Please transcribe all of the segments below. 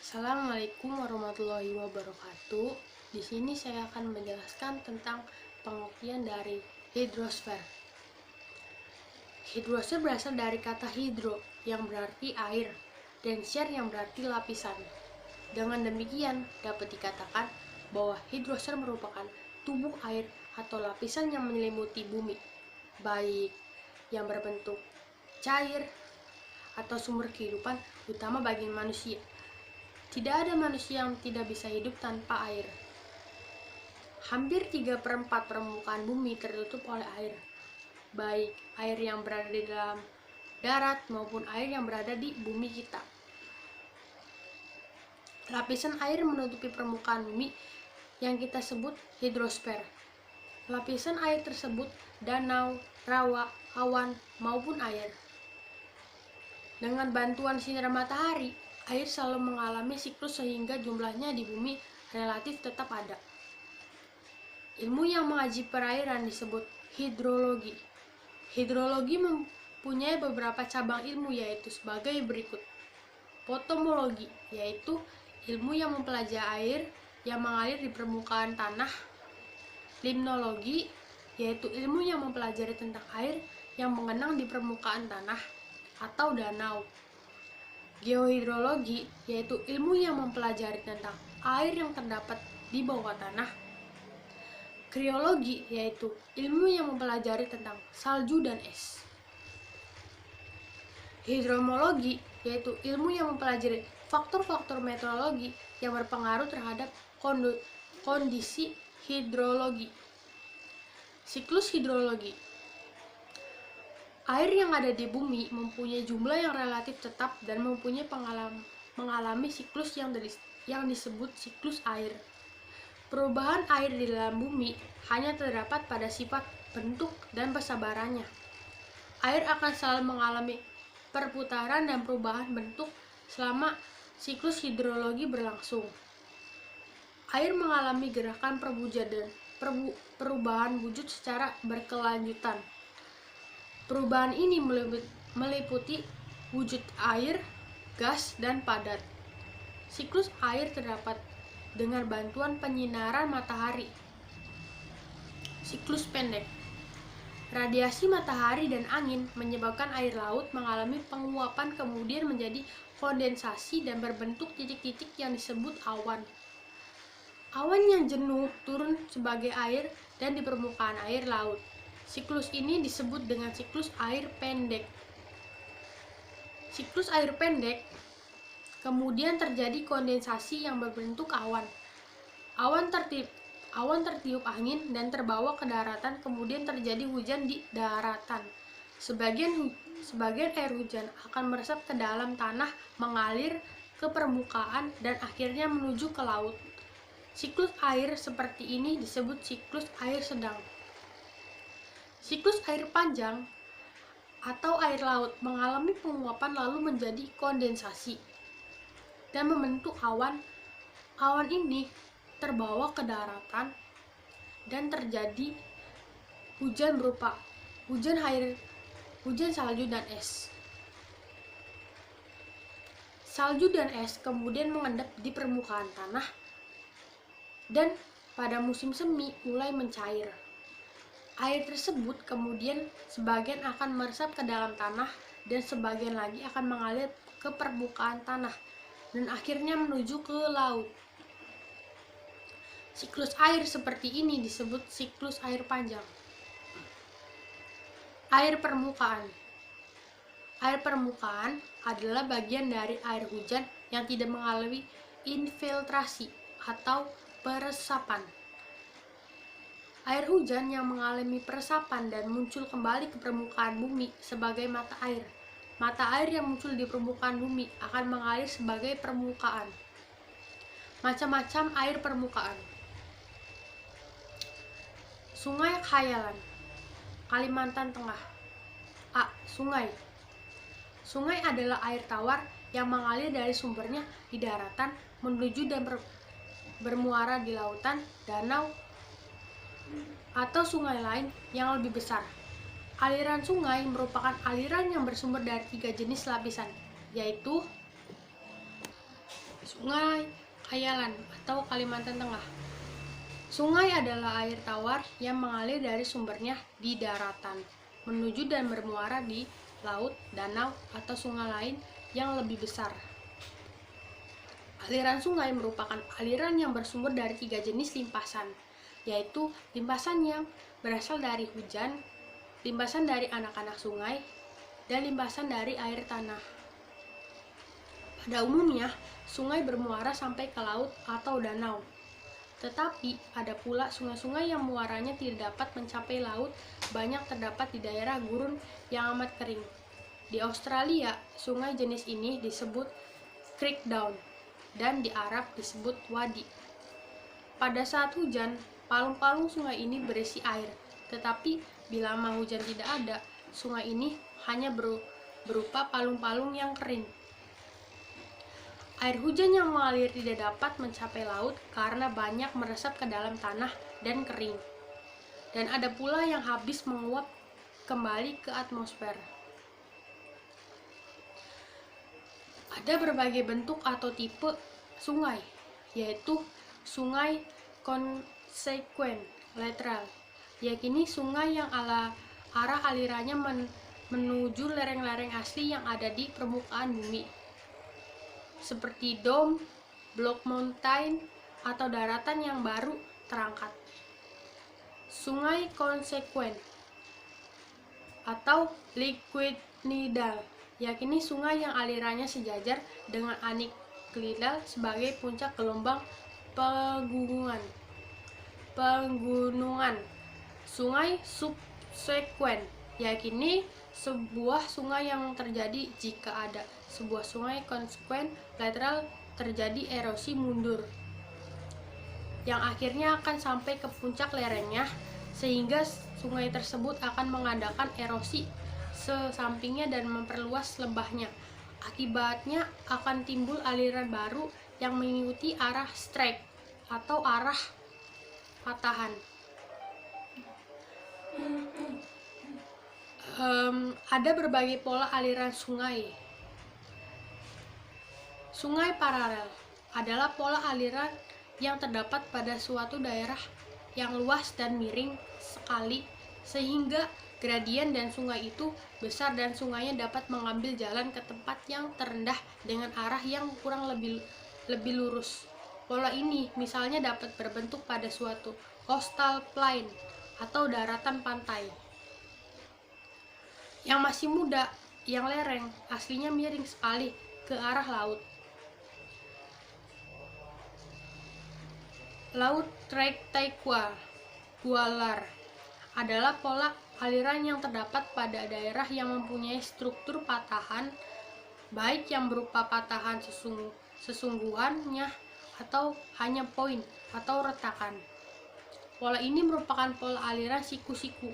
Assalamualaikum warahmatullahi wabarakatuh. Di sini saya akan menjelaskan tentang pengertian dari hidrosfer. Hidrosfer berasal dari kata hidro yang berarti air dan sfer yang berarti lapisan. Dengan demikian dapat dikatakan bahwa hidrosfer merupakan tubuh air atau lapisan yang menyelimuti bumi, baik yang berbentuk cair atau sumber kehidupan utama bagi manusia. Tidak ada manusia yang tidak bisa hidup tanpa air. Hampir 3/4 permukaan bumi tertutup oleh air, baik air yang berada di dalam darat maupun air yang berada di bumi kita. Lapisan air menutupi permukaan bumi yang kita sebut hidrosfer. Lapisan air tersebut danau, rawa, awan, maupun air. Dengan bantuan sinar matahari, air selalu mengalami siklus sehingga jumlahnya di bumi relatif tetap ada. Ilmu yang mengaji perairan disebut hidrologi. Hidrologi mempunyai beberapa cabang ilmu yaitu sebagai berikut. Potamologi, yaitu ilmu yang mempelajari air yang mengalir di permukaan tanah. Limnologi, yaitu ilmu yang mempelajari tentang air yang mengenang di permukaan tanah atau danau. Geohidrologi, yaitu ilmu yang mempelajari tentang air yang terdapat di bawah tanah. Kriologi, yaitu ilmu yang mempelajari tentang salju dan es. Hidromologi, yaitu ilmu yang mempelajari faktor-faktor meteorologi yang berpengaruh terhadap kondisi hidrologi. Siklus hidrologi. Air yang ada di bumi mempunyai jumlah yang relatif tetap dan mempunyai mengalami siklus yang disebut siklus air. Perubahan air di dalam bumi hanya terdapat pada sifat, bentuk, dan persabarannya. Air akan selalu mengalami perputaran dan perubahan bentuk selama siklus hidrologi berlangsung. Air mengalami gerakan perubahan wujud secara berkelanjutan. Perubahan ini meliputi wujud air, gas, dan padat. Siklus air terdapat dengan bantuan penyinaran matahari. Siklus pendek. Radiasi matahari dan angin menyebabkan air laut mengalami penguapan kemudian menjadi kondensasi dan berbentuk titik-titik yang disebut awan. Awan yang jenuh turun sebagai air dan di permukaan air laut. Siklus ini disebut dengan siklus air pendek. Siklus air pendek, kemudian terjadi kondensasi yang berbentuk awan. Awan tertiup angin dan terbawa ke daratan, kemudian terjadi hujan di daratan. Sebagian air hujan akan meresap ke dalam tanah, mengalir ke permukaan, dan akhirnya menuju ke laut. Siklus air seperti ini disebut siklus air sedang. Siklus air panjang atau air laut mengalami penguapan lalu menjadi kondensasi dan membentuk awan. Awan ini terbawa ke daratan dan terjadi hujan berupa hujan salju dan es. Salju dan es kemudian mengendap di permukaan tanah dan pada musim semi mulai mencair. Air tersebut kemudian sebagian akan meresap ke dalam tanah dan sebagian lagi akan mengalir ke permukaan tanah dan akhirnya menuju ke laut. Siklus air seperti ini disebut siklus air panjang. Air permukaan. Air permukaan adalah bagian dari air hujan yang tidak mengalami infiltrasi atau peresapan. Air hujan yang mengalami peresapan dan muncul kembali ke permukaan bumi sebagai mata air. Mata air yang muncul di permukaan bumi akan mengalir sebagai permukaan. Macam-macam air permukaan. Sungai Khayalan, Kalimantan Tengah. A. Sungai. Sungai adalah air tawar yang mengalir dari sumbernya di daratan menuju dan bermuara di lautan, danau, atau sungai lain yang lebih besar. Aliran sungai merupakan aliran yang bersumber dari 3 jenis lapisan, yaitu Sungai Kayalan atau Kalimantan Tengah. Sungai adalah air tawar yang mengalir dari sumbernya di daratan, menuju dan bermuara di laut, danau, atau sungai lain yang lebih besar. Aliran sungai merupakan aliran yang bersumber dari 3 jenis limpasan, yaitu limpasan yang berasal dari hujan, limpasan dari anak-anak sungai, dan limpasan dari air tanah. Pada umumnya, sungai bermuara sampai ke laut atau danau. Tetapi ada pula sungai-sungai yang muaranya tidak dapat mencapai laut, banyak terdapat di daerah gurun yang amat kering. Di Australia, sungai jenis ini disebut creek down, dan di Arab disebut wadi. Pada saat hujan, palung-palung sungai ini berisi air, tetapi bila lama hujan tidak ada, sungai ini hanya berupa palung-palung yang kering. Air hujan yang mengalir tidak dapat mencapai laut karena banyak meresap ke dalam tanah dan kering. Dan ada pula yang habis menguap kembali ke atmosfer. Ada berbagai bentuk atau tipe sungai, yaitu sungai konsekuen lateral, yakni sungai yang arah alirannya menuju lereng-lereng asli yang ada di permukaan bumi, seperti dome, block mountain, atau daratan yang baru terangkat. Sungai konsekuen atau liquidinal, yakni sungai yang alirannya sejajar dengan aniklidal sebagai puncak gelombang pegunungan. Sungai subsekuen, yakni sebuah sungai yang terjadi jika ada sebuah sungai konsekuen lateral terjadi erosi mundur, yang akhirnya akan sampai ke puncak lerengnya, sehingga sungai tersebut akan mengadakan erosi sesampingnya dan memperluas lembahnya. Akibatnya akan timbul aliran baru yang mengikuti arah strike atau arah patahan. Ada berbagai pola aliran sungai. Sungai paralel adalah pola aliran yang terdapat pada suatu daerah yang luas dan miring sekali, sehingga gradien dan sungai itu besar dan sungainya dapat mengambil jalan ke tempat yang terendah dengan arah yang kurang lebih lurus. Pola ini misalnya dapat berbentuk pada suatu coastal plain atau daratan pantai yang masih muda, yang lereng, aslinya miring sekali ke arah laut. Laut rectangular adalah pola aliran yang terdapat pada daerah yang mempunyai struktur patahan, baik yang berupa patahan sesungguhannya atau hanya poin atau retakan. Pola ini merupakan pola aliran siku-siku.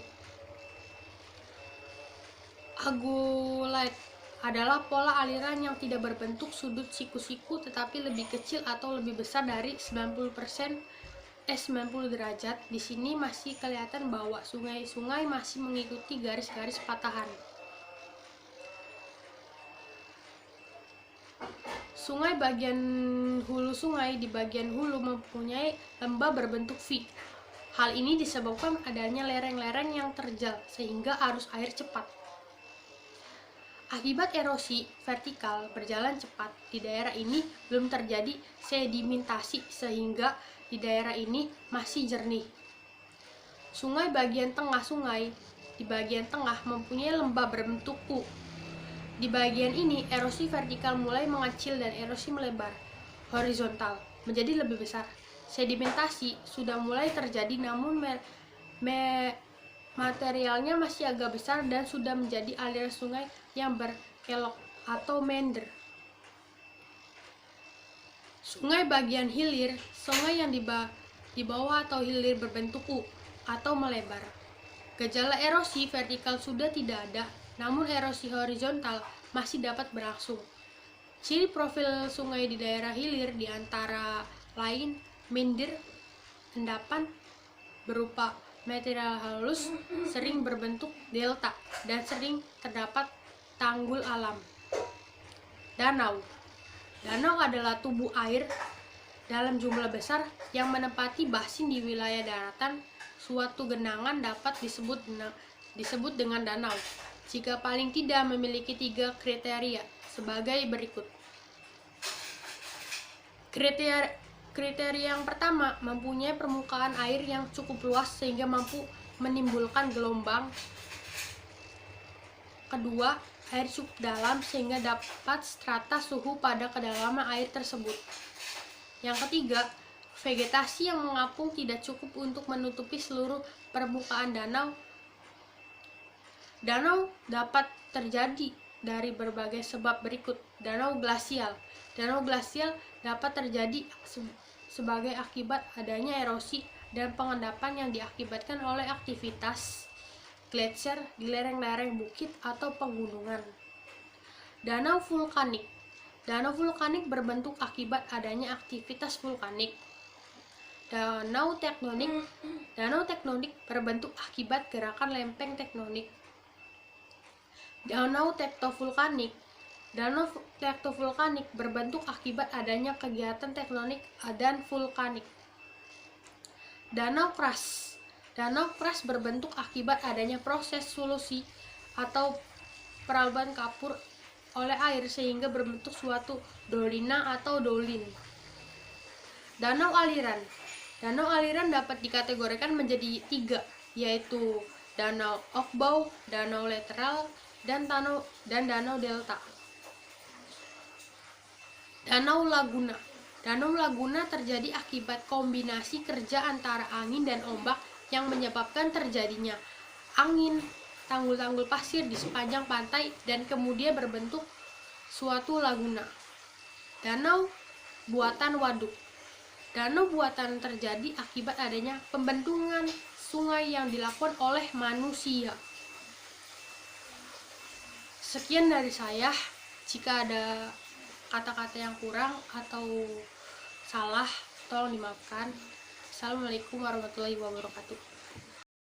Agulite adalah pola aliran yang tidak berbentuk sudut siku-siku tetapi lebih kecil atau lebih besar dari 90 derajat. Di sini masih kelihatan bahwa sungai-sungai masih mengikuti garis-garis patahan. Sungai bagian hulu sungai di bagian hulu mempunyai lembah berbentuk V. Hal ini disebabkan adanya lereng-lereng yang terjal sehingga arus air cepat. Akibat erosi vertikal berjalan cepat, di daerah ini belum terjadi sedimentasi sehingga di daerah ini masih jernih. Sungai bagian tengah sungai di bagian tengah mempunyai lembah berbentuk U. Di bagian ini erosi vertikal mulai mengecil dan erosi melebar horizontal menjadi lebih besar. Sedimentasi sudah mulai terjadi namun materialnya masih agak besar dan sudah menjadi aliran sungai yang berkelok atau meander. Sungai bagian hilir, sungai yang di bawah atau hilir berbentuk U atau melebar. Gejala erosi vertikal sudah tidak ada, namun erosi horizontal masih dapat berlangsung. Ciri profil sungai di daerah hilir di antara lain meander, endapan berupa material halus, sering berbentuk delta, dan sering terdapat tanggul alam. Danau. Danau adalah tubuh air dalam jumlah besar yang menempati basin di wilayah daratan. Suatu genangan dapat disebut dengan danau jika paling tidak memiliki 3 kriteria sebagai berikut. Kriteria yang pertama, mempunyai permukaan air yang cukup luas sehingga mampu menimbulkan gelombang. Kedua, air cukup dalam sehingga dapat strata suhu pada kedalaman air tersebut. Yang ketiga, vegetasi yang mengapung tidak cukup untuk menutupi seluruh permukaan danau. Danau dapat terjadi dari berbagai sebab berikut. Danau glasial. Danau glasial dapat terjadi sebagai akibat adanya erosi dan pengendapan yang diakibatkan oleh aktivitas gletser di lereng-lereng bukit atau pegunungan. Danau vulkanik. Danau vulkanik berbentuk akibat adanya aktivitas vulkanik. Danau tektonik. Danau tektonik berbentuk akibat gerakan lempeng tektonik. Danau tektovulkanik. Danau tektovulkanik berbentuk akibat adanya kegiatan tektonik dan vulkanik. Danau keras. Danau keras berbentuk akibat adanya proses solusi atau peralihan kapur oleh air sehingga berbentuk suatu dolina atau dolin. Danau aliran. Danau aliran dapat dikategorikan menjadi 3, yaitu danau Aufbau, danau lateral, dan danau delta. Danau laguna. Danau laguna terjadi akibat kombinasi kerja antara angin dan ombak yang menyebabkan terjadinya angin, tanggul-tanggul pasir di sepanjang pantai dan kemudian berbentuk suatu laguna. Danau buatan waduk. Danau buatan terjadi akibat adanya pembentukan sungai yang dilakukan oleh manusia. Sekian dari saya. Jika ada kata-kata yang kurang atau salah, tolong dimaafkan. Assalamualaikum warahmatullahi wabarakatuh.